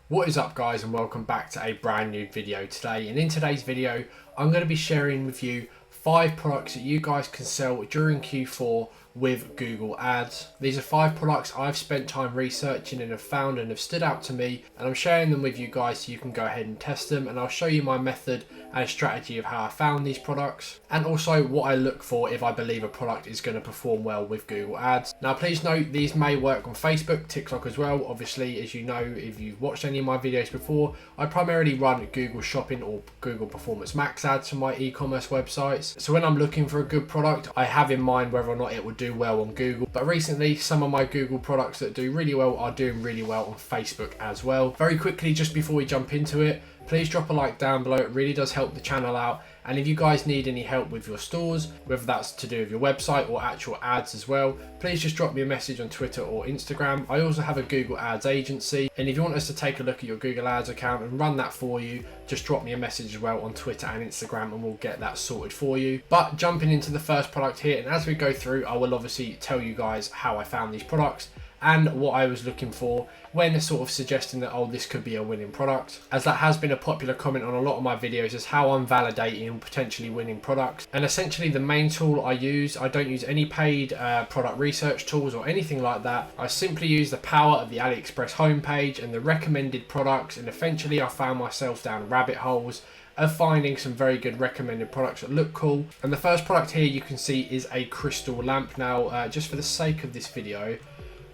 What is up guys, and welcome back to a brand new video today. And in today's video I'm going to be sharing with you 5 products that you guys can sell during Q4 with Google Ads. These are 5 products I've spent time researching and have found and have stood out to me, and I'm sharing them with you guys so you can go ahead and test them, and I'll show you my method and strategy of how I found these products, and also what I look for if I believe a product is going to perform well with Google Ads. Now please note, these may work on Facebook, TikTok as well. Obviously, as you know, if you've watched any of my videos before, I primarily run Google Shopping or Google Performance Max ads for my e-commerce websites. So when I'm looking for a good product, I have in mind whether or not it will do well on Google. But recently, some of my Google products that do really well are doing really well on Facebook as well. Very quickly, just before we jump into it, please drop a like down below. It really does help the channel out. And if you guys need any help with your stores, whether that's to do with your website or actual ads as well, please just drop me a message on Twitter or Instagram. I also have a Google Ads agency, and if you want us to take a look at your Google Ads account and run that for you, just drop me a message as well on Twitter and Instagram, and we'll get that sorted for you. But jumping into the first product here, and as we go through, I will obviously tell you guys how I found these products and what I was looking for when sort of suggesting that, oh, this could be a winning product, as that has been a popular comment on a lot of my videos, is how I'm validating potentially winning products. And essentially the main tool I use, I don't use any paid product research tools or anything like that. I simply use the power of the AliExpress homepage and the recommended products, and eventually I found myself down rabbit holes of finding some very good recommended products that look cool. And the first product here you can see is a crystal lamp. Now just for the sake of this video,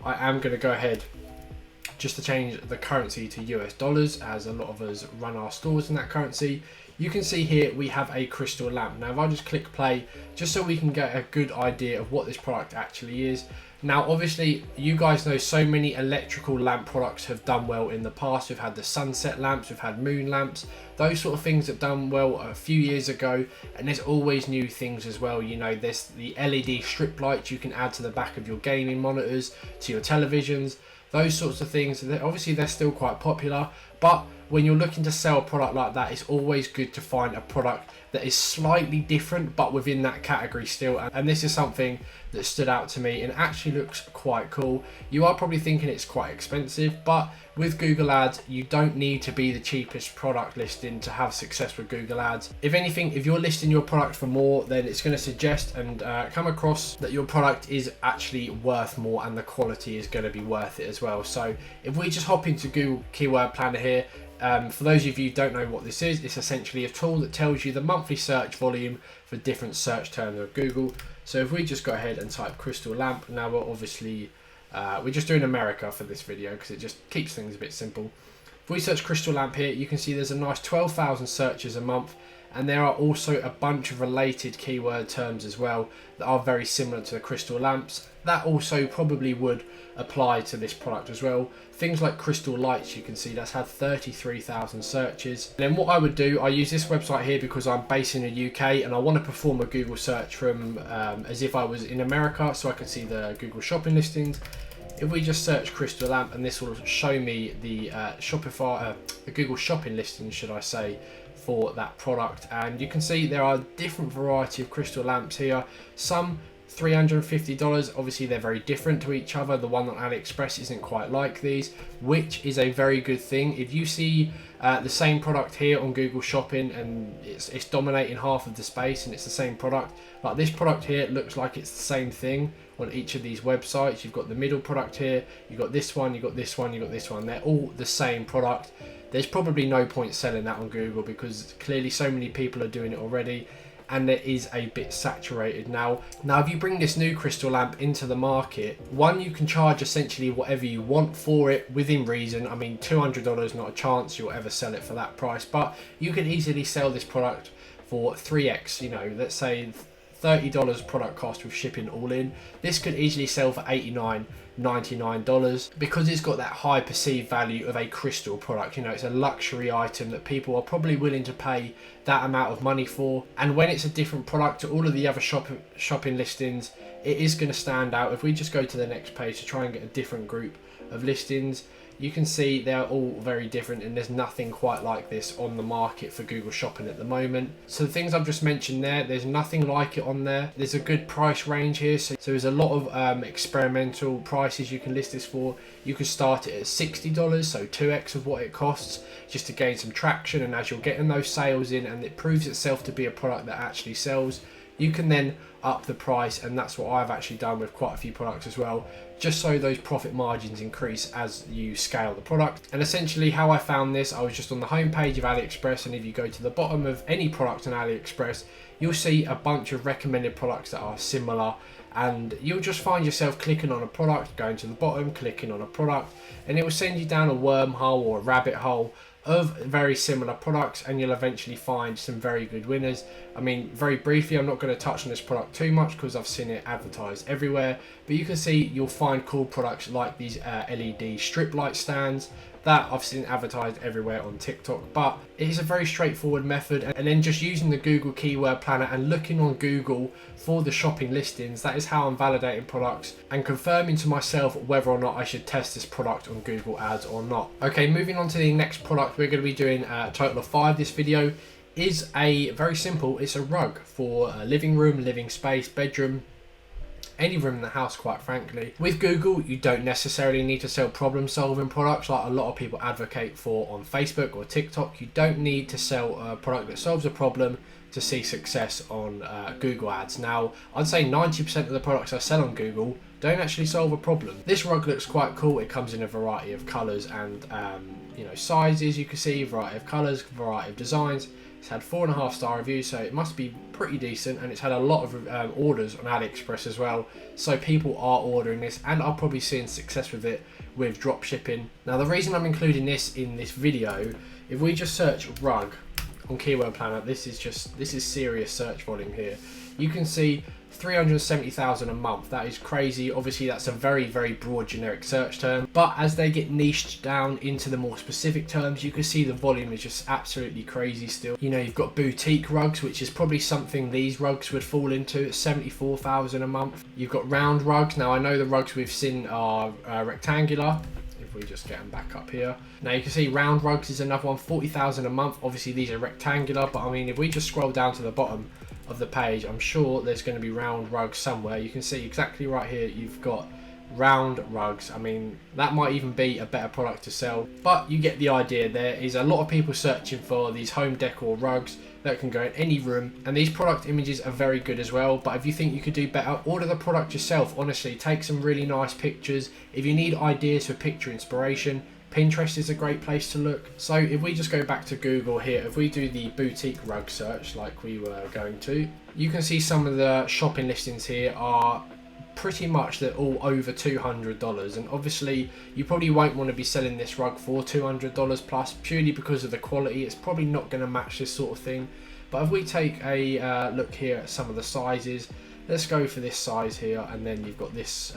I am going to go ahead just to change the currency to US dollars, as a lot of us run our stores in that currency. You can see here we have a crystal lamp. Now if I just click play, just so we can get a good idea of what this product actually is. Now obviously you guys know so many electrical lamp products have done well in the past. We've had the sunset lamps, we've had moon lamps, those sort of things have done well a few years ago, and there's always new things as well. You know, there's the LED strip lights you can add to the back of your gaming monitors, to your televisions, those sorts of things. Obviously they're still quite popular, but when you're looking to sell a product like that, it's always good to find a product that is slightly different but within that category still. And this is something that stood out to me and actually looks quite cool. You are probably thinking it's quite expensive, but with Google Ads you don't need to be the cheapest product listing to have success with Google Ads. If anything, if you're listing your product for more, then it's going to suggest and come across that your product is actually worth more, and the quality is going to be worth it as well. So if we just hop into Google Keyword Planner here, for those of you who don't know what this is, it's essentially a tool that tells you the monthly search volume for different search terms of Google. So if we just go ahead and type crystal lamp, now we're obviously we're just doing America for this video because it just keeps things a bit simple. If we search crystal lamp here, you can see there's a nice 12,000 searches a month, and there are also a bunch of related keyword terms as well that are very similar to the crystal lamps. That also probably would apply to this product as well. Things like crystal lights, you can see that's had 33,000 searches. And then what I would do, I use this website here because I'm based in the UK and I want to perform a Google search from as if I was in America, so I can see the Google shopping listings. If we just search crystal lamp, and this will show me the the Google shopping listings, should I say, for that product. And you can see there are a different variety of crystal lamps here. Some $350, obviously they're very different to each other. The one on AliExpress isn't quite like these, which is a very good thing. If you see the same product here on Google Shopping and it's dominating half of the space and it's the same product, like this product here, it looks like it's the same thing on each of these websites. You've got the middle product here, you've got this one, you've got this one, you've got this one. They're all the same product. There's probably no point selling that on Google because clearly so many people are doing it already, and it is a bit saturated now. If you bring this new crystal lamp into the market, one, you can charge essentially whatever you want for it within reason. I mean, $200, not a chance you'll ever sell it for that price, but you can easily sell this product for 3x, you know, let's say $30 product cost with shipping all in. This could easily sell for $89.99 because it's got that high perceived value of a crystal product. You know, it's a luxury item that people are probably willing to pay that amount of money for. And when it's a different product to all of the other shopping listings, it is going to stand out. If we just go to the next page to try and get a different group of listings, you can see they're all very different, and there's nothing quite like this on the market for Google Shopping at the moment. So the things I've just mentioned there's nothing like it on there. There's a good price range here, so there's a lot of experimental prices you can list this for. You can start it at $60, so 2x of what it costs, just to gain some traction. And as you're getting those sales in and it proves itself to be a product that actually sells, you can then up the price, and that's what I've actually done with quite a few products as well, just so those profit margins increase as you scale the product. And essentially how I found this, I was just on the homepage of AliExpress, and if you go to the bottom of any product on AliExpress, you'll see a bunch of recommended products that are similar, and you'll just find yourself clicking on a product, going to the bottom, clicking on a product, and it will send you down a wormhole or a rabbit hole of very similar products, and you'll eventually find some very good winners. I mean, very briefly, I'm not going to touch on this product too much because I've seen it advertised everywhere, but you can see you'll find cool products like these LED strip light stands that I've seen advertised everywhere on TikTok. But it is a very straightforward method, and then just using the Google Keyword Planner and looking on Google for the shopping listings, that is how I'm validating products and confirming to myself whether or not I should test this product on Google Ads or not. Okay, moving on to the next product we're going to be doing a total of 5 this video. Is a very simple, it's a rug for a living room, living space, bedroom, any room in the house, quite frankly. With Google, you don't necessarily need to sell problem solving products like a lot of people advocate for on Facebook or TikTok. You don't need to sell a product that solves a problem to see success on Google Ads. Now, I'd say 90% of the products I sell on Google don't actually solve a problem. This rug looks quite cool. It comes in a variety of colors and sizes. You can see variety of colors, variety of designs. It's had 4.5-star reviews, so it must be pretty decent, and it's had a lot of orders on AliExpress as well. So people are ordering this, and are probably seeing success with it with drop shipping. Now, the reason I'm including this in this video, if we just search rug on Keyword Planner, this is serious search volume here. You can see 370,000 a month. That is crazy. Obviously, that's a very, very broad generic search term, but as they get niched down into the more specific terms, you can see the volume is just absolutely crazy still. You know, you've got boutique rugs, which is probably something these rugs would fall into at 74,000 a month. You've got round rugs. Now, I know the rugs we've seen are rectangular. If we just get them back up here. Now you can see round rugs is another one, 40,000 a month. Obviously these are rectangular, but I mean, if we just scroll down to the bottom of the page, I'm sure there's going to be round rugs somewhere. You can see exactly right here, you've got round rugs. I mean, that might even be a better product to sell, but you get the idea. There is a lot of people searching for these home decor rugs that can go in any room, and these product images are very good as well. But if you think you could do better, order the product yourself. Honestly, take some really nice pictures. If you need ideas for picture inspiration, Pinterest is a great place to look. So if we just go back to Google here, if we do the boutique rug search like we were going to, you can see some of the shopping listings here are pretty much, they're all over $200, and obviously you probably won't want to be selling this rug for $200 plus, purely because of the quality. It's probably not going to match this sort of thing. But if we take a look here at some of the sizes, let's go for this size here, and then you've got this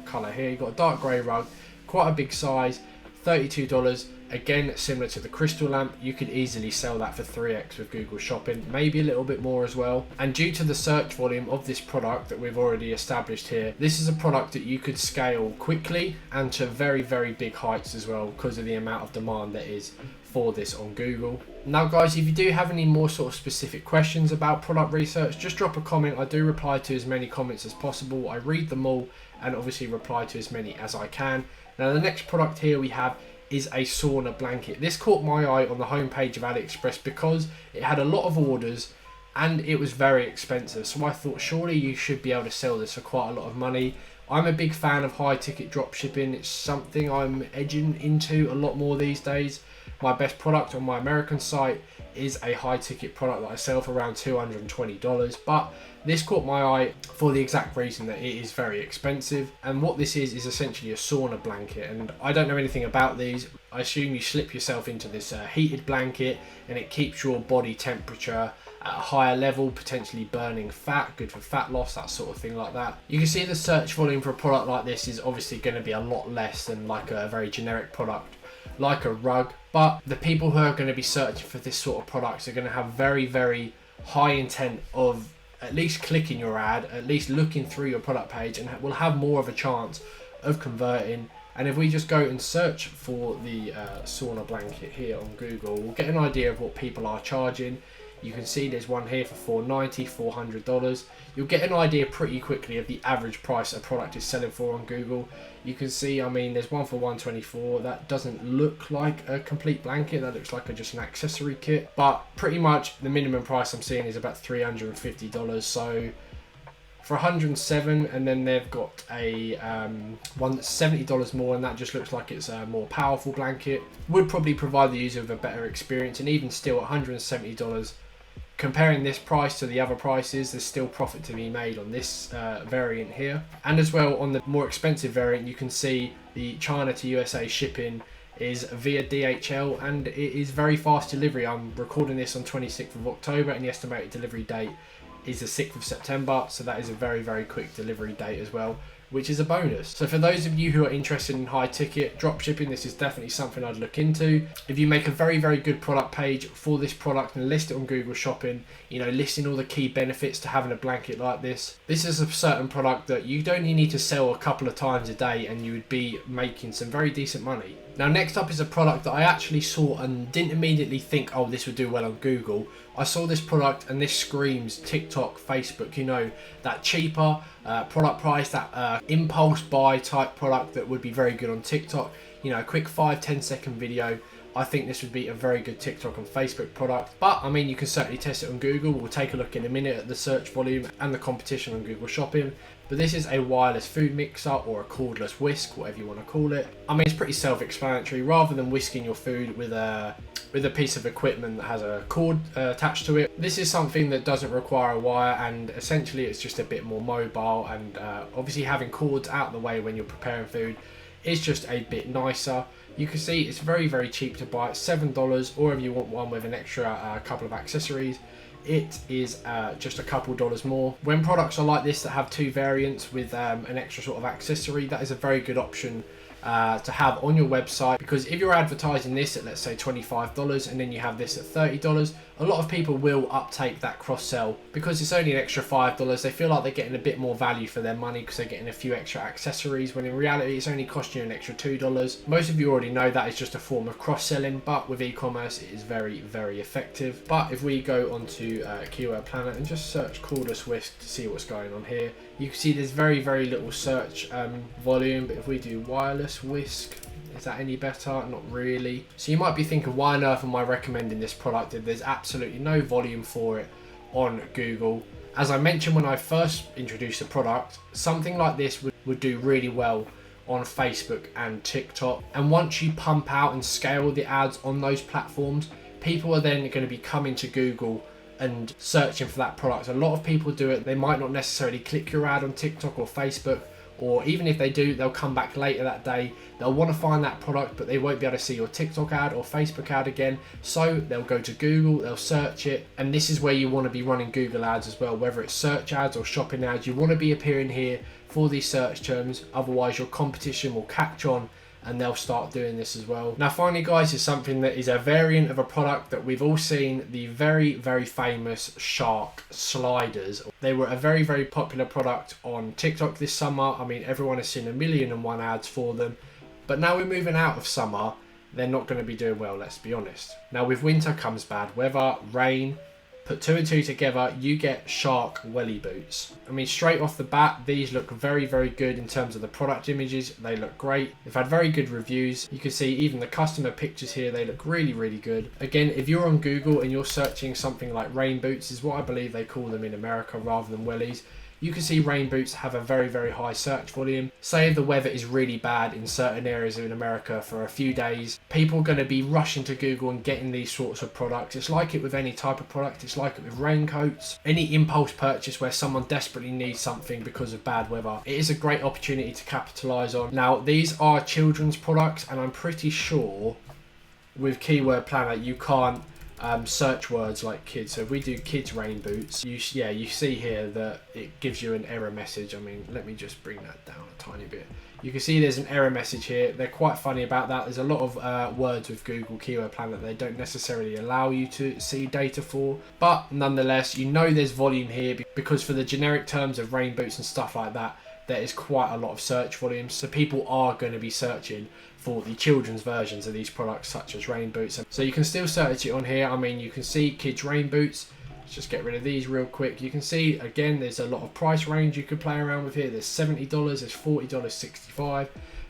color here. You've got a dark gray rug, quite a big size, $32. Again, similar to the crystal lamp, you could easily sell that for 3x with Google Shopping, maybe a little bit more as well. And due to the search volume of this product that we've already established here, this is a product that you could scale quickly and to very, very big heights as well, because of the amount of demand that is for this on Google. Now guys, if you do have any more sort of specific questions about product research, just drop a comment. I do reply to as many comments as possible. I read them all and obviously reply to as many as I can. Now the next product here we have is a sauna blanket. This caught my eye on the homepage of AliExpress because it had a lot of orders and it was very expensive. So I thought surely you should be able to sell this for quite a lot of money. I'm a big fan of high ticket drop shipping. It's something I'm edging into a lot more these days. My best product on my American site is a high ticket product that I sell for around $220, but this caught my eye for the exact reason that it is very expensive. And what this is essentially a sauna blanket, and I don't know anything about these. I assume you slip yourself into this heated blanket and it keeps your body temperature at a higher level, potentially burning fat, good for fat loss, that sort of thing like that. You can see the search volume for a product like this is obviously going to be a lot less than like a very generic product like a rug, but the people who are going to be searching for this sort of products are going to have very, very high intent of at least clicking your ad, at least looking through your product page, and will have more of a chance of converting And if we just go and search for the sauna blanket here on Google, we'll get an idea of what people are charging. You can see there's one here for $490, $400. You'll get an idea pretty quickly of the average price a product is selling for on Google. You can see, I mean, there's one for $124. That doesn't look like a complete blanket. That looks like just an accessory kit. But pretty much the minimum price I'm seeing is about $350. So for $107, and then they've got a one that's $70 more, and that just looks like it's a more powerful blanket. Would probably provide the user with a better experience, and even still $170. Comparing this price to the other prices, there's still profit to be made on this variant here. And as well, on the more expensive variant, you can see the China to USA shipping is via DHL, and it is very fast delivery. I'm recording this on 26th of October, and the estimated delivery date is the 6th of September, so that is a very, very quick delivery date as well, which is a bonus. So for those of you who are interested in high ticket dropshipping, this is definitely something I'd look into. If you make a very, very good product page for this product and list it on Google Shopping, you know, listing all the key benefits to having a blanket like this is a certain product that you only need to sell a couple of times a day, and you would be making some very decent money. Now, next up is a product that I actually saw and didn't immediately think, oh, this would do well on Google. I saw this product and this screams TikTok, Facebook, you know, that cheaper product price, that impulse buy type product that would be very good on TikTok. You know, a quick 5-10 second video. I think this would be a very good TikTok and Facebook product. But I mean, you can certainly test it on Google. We'll take a look in a minute at the search volume and the competition on Google Shopping. But this is a wireless food mixer, or a cordless whisk, whatever you want to call it. I mean, it's pretty self-explanatory. Rather than whisking your food with a piece of equipment that has a cord attached to it, this is something that doesn't require a wire, and essentially it's just a bit more mobile. And obviously having cords out of the way when you're preparing food is just a bit nicer. You can see it's very, very cheap to buy. It's $7, or if you want one with an extra couple of accessories, it is just a couple dollars more. When products are like this that have two variants with an extra sort of accessory, that is a very good option to have on your website, because if you're advertising this at, let's say, $25 and then you have this at $30, a lot of people will uptake that cross sell because it's only an extra $5. They feel like they're getting a bit more value for their money because they're getting a few extra accessories, when in reality it's only costing you an extra $2. Most of you already know that is just a form of cross selling, but with e-commerce it is very, very effective. But if we go onto Keyword Planner and just search cordless whisk to see what's going on here, you can see there's very, very little search volume. But if we do wireless whisk, is that any better? Not really. So you might be thinking, why on earth am I recommending this product if there's absolutely no volume for it on Google? As I mentioned when I first introduced the product, something like this would do really well on Facebook and TikTok. And once you pump out and scale the ads on those platforms, people are then going to be coming to Google and searching for that product. A lot of people do it. They might not necessarily click your ad on TikTok or Facebook, or even if they do, they'll come back later that day. They'll want to find that product, but they won't be able to see your TikTok ad or Facebook ad again. So they'll go to Google, they'll search it. And this is where you want to be running Google ads as well, whether it's search ads or shopping ads. You want to be appearing here for these search terms. Otherwise your competition will catch on and they'll start doing this as well. Now finally guys, is something that is a variant of a product that we've all seen, the very, very famous shark sliders. They were a very, very popular product on TikTok this summer. I mean, everyone has seen 1,000,001 ads for them, but now we're moving out of summer, they're not going to be doing well, let's be honest. Now with winter comes bad weather, rain. Put two and two together, you get shark welly boots. I mean, straight off the bat, these look very, very good in terms of the product images. They look great. They've had very good reviews. You can see even the customer pictures here, they look really, really good. Again, if you're on Google and you're searching something like rain boots, is what I believe they call them in America rather than wellies, you can see rain boots have a very, very high search volume. Say if the weather is really bad in certain areas in America for a few days, people are going to be rushing to Google and getting these sorts of products. It's like it with any type of product. It's like it with raincoats. Any impulse purchase where someone desperately needs something because of bad weather, it is a great opportunity to capitalize on. Now, these are children's products, and I'm pretty sure with Keyword Planner you can't search words like kids. So if we do kids rain boots, you see here that it gives you an error message. I mean, let me just bring that down a tiny bit. You can see there's an error message here. They're quite funny about that. There's a lot of words with Google Keyword Planner that they don't necessarily allow you to see data for, but nonetheless, you know there's volume here because for the generic terms of rain boots and stuff like that, there is quite a lot of search volume, so people are going to be searching for the children's versions of these products such as rain boots. So you can still search it on here. I mean, you can see kids rain boots. Let's just get rid of these real quick. You can see again there's a lot of price range you could play around with here. There's $70, there's $40, $65,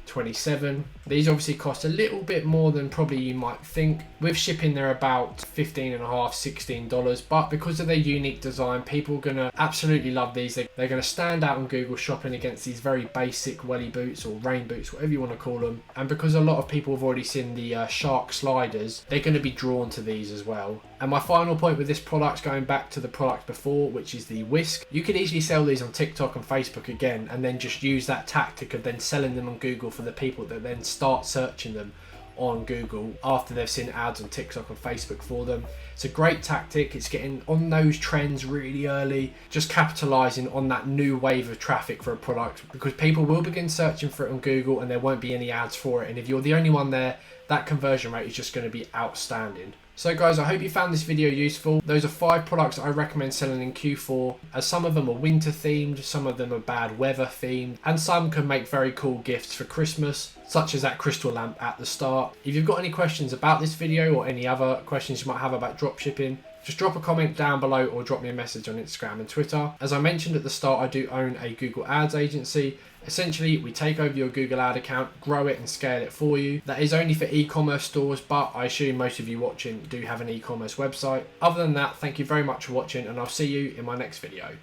$27. These obviously cost a little bit more than probably you might think. With shipping they're about $15.5, $16, but because of their unique design, people are gonna absolutely love these. They're gonna stand out on Google Shopping against these very basic welly boots or rain boots, whatever you want to call them. And because a lot of people have already seen the shark sliders, they're going to be drawn to these as well. And my final point with this product, going back to the product before, which is the whisk, you could easily sell these on TikTok and Facebook again, and then just use that tactic of then selling them on Google for the people that then start searching them on Google after they've seen ads on TikTok and Facebook for them. It's a great tactic. It's getting on those trends really early, just capitalizing on that new wave of traffic for a product, because people will begin searching for it on Google and there won't be any ads for it. And if you're the only one there, that conversion rate is just going to be outstanding. So guys, I hope you found this video useful. Those are 5 products I recommend selling in Q4, as some of them are winter themed, some of them are bad weather themed, and some can make very cool gifts for Christmas, such as that crystal lamp at the start. If you've got any questions about this video or any other questions you might have about dropshipping, just drop a comment down below or drop me a message on Instagram and Twitter. As I mentioned at the start, I do own a Google Ads agency. Essentially, we take over your Google ad account, grow it and scale it for you. That is only for e-commerce stores, but I assume most of you watching do have an e-commerce website. Other than that, thank you very much for watching, and I'll see you in my next video.